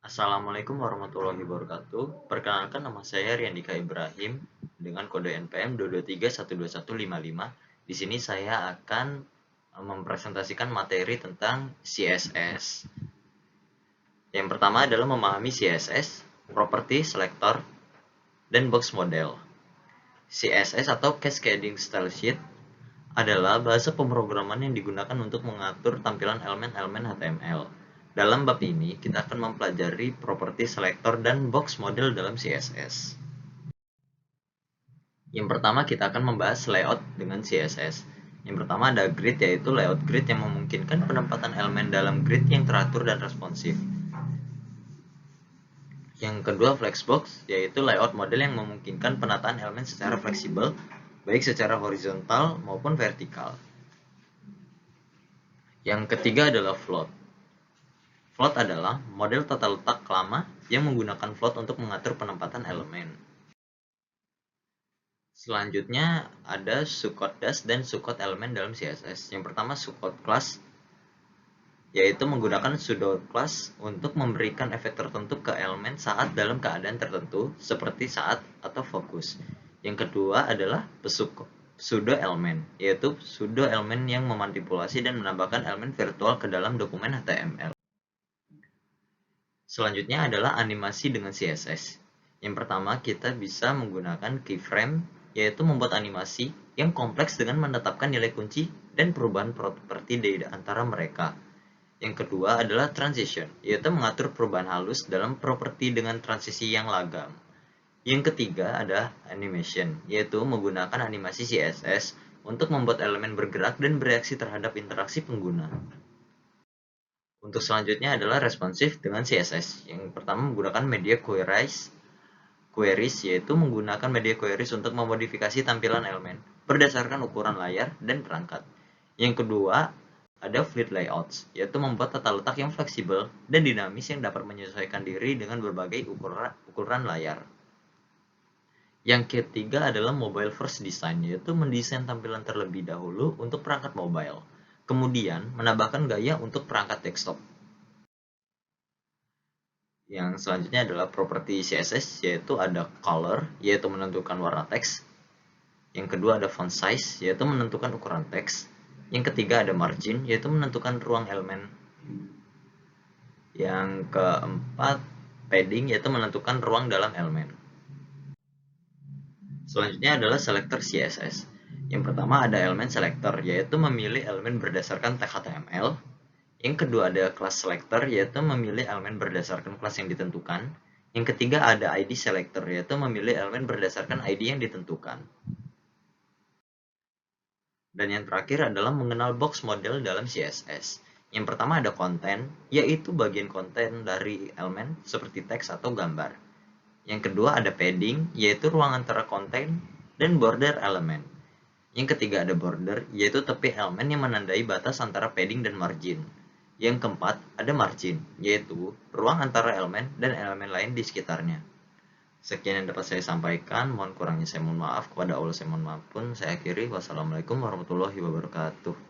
Assalamualaikum warahmatullahi wabarakatuh. Perkenalkan, nama saya Riandika Ibrahim dengan kode NPM 223121155. Di sini saya akan mempresentasikan materi tentang CSS. Yang pertama adalah memahami CSS, property selector, dan box model. CSS atau Cascading Style Sheet adalah bahasa pemrograman yang digunakan untuk mengatur tampilan elemen-elemen HTML. Dalam bab ini, kita akan mempelajari properti selector dan box model dalam CSS. Yang pertama, kita akan membahas layout dengan CSS. Yang pertama ada grid, yaitu layout grid yang memungkinkan penempatan elemen dalam grid yang teratur dan responsif. Yang kedua, flexbox, yaitu layout model yang memungkinkan penataan elemen secara fleksibel, baik secara horizontal maupun vertikal. Yang ketiga adalah float. Float adalah model tata letak lama yang menggunakan float untuk mengatur penempatan elemen. Selanjutnya ada subcode dash dan subcode elemen dalam CSS. Yang pertama subcode class, yaitu menggunakan pseudo class untuk memberikan efek tertentu ke elemen saat dalam keadaan tertentu, seperti saat atau fokus. Yang kedua adalah pseudo elemen, yaitu pseudo elemen yang memanipulasi dan menambahkan elemen virtual ke dalam dokumen HTML. Selanjutnya adalah animasi dengan CSS. Yang pertama, kita bisa menggunakan keyframe, yaitu membuat animasi yang kompleks dengan menetapkan nilai kunci dan perubahan properti di antara mereka. Yang kedua adalah transition, yaitu mengatur perubahan halus dalam properti dengan transisi yang lagam. Yang ketiga ada animation, yaitu menggunakan animasi CSS untuk membuat elemen bergerak dan bereaksi terhadap interaksi pengguna. Untuk selanjutnya adalah responsif dengan CSS. Yang pertama menggunakan media queries, yaitu menggunakan media queries untuk memodifikasi tampilan elemen berdasarkan ukuran layar dan perangkat. Yang kedua ada fluid layouts, yaitu membuat tata letak yang fleksibel dan dinamis yang dapat menyesuaikan diri dengan berbagai ukuran layar. Yang ketiga adalah mobile first design, yaitu mendesain tampilan terlebih dahulu untuk perangkat mobile, kemudian menambahkan gaya untuk perangkat desktop. Yang selanjutnya adalah properti CSS, yaitu ada color, yaitu menentukan warna teks. Yang kedua ada font size, yaitu menentukan ukuran teks. Yang ketiga ada margin, yaitu menentukan ruang elemen. Yang keempat padding, yaitu menentukan ruang dalam elemen. Selanjutnya adalah selector CSS. Yang pertama ada elemen selector, yaitu memilih elemen berdasarkan tag HTML. Yang kedua ada class selector, yaitu memilih elemen berdasarkan kelas yang ditentukan. Yang ketiga ada ID selector, yaitu memilih elemen berdasarkan ID yang ditentukan. Dan yang terakhir adalah mengenal box model dalam CSS. Yang pertama ada konten, yaitu bagian konten dari elemen seperti teks atau gambar. Yang kedua ada padding, yaitu ruang antara konten dan border elemen. Yang ketiga ada border, yaitu tepi elemen yang menandai batas antara padding dan margin. Yang keempat ada margin, yaitu ruang antara elemen dan elemen lain di sekitarnya. Sekian yang dapat saya sampaikan, mohon kurangnya saya mohon maaf, kepada Allah saya mohon maaf pun. Saya akhiri, wassalamualaikum warahmatullahi wabarakatuh.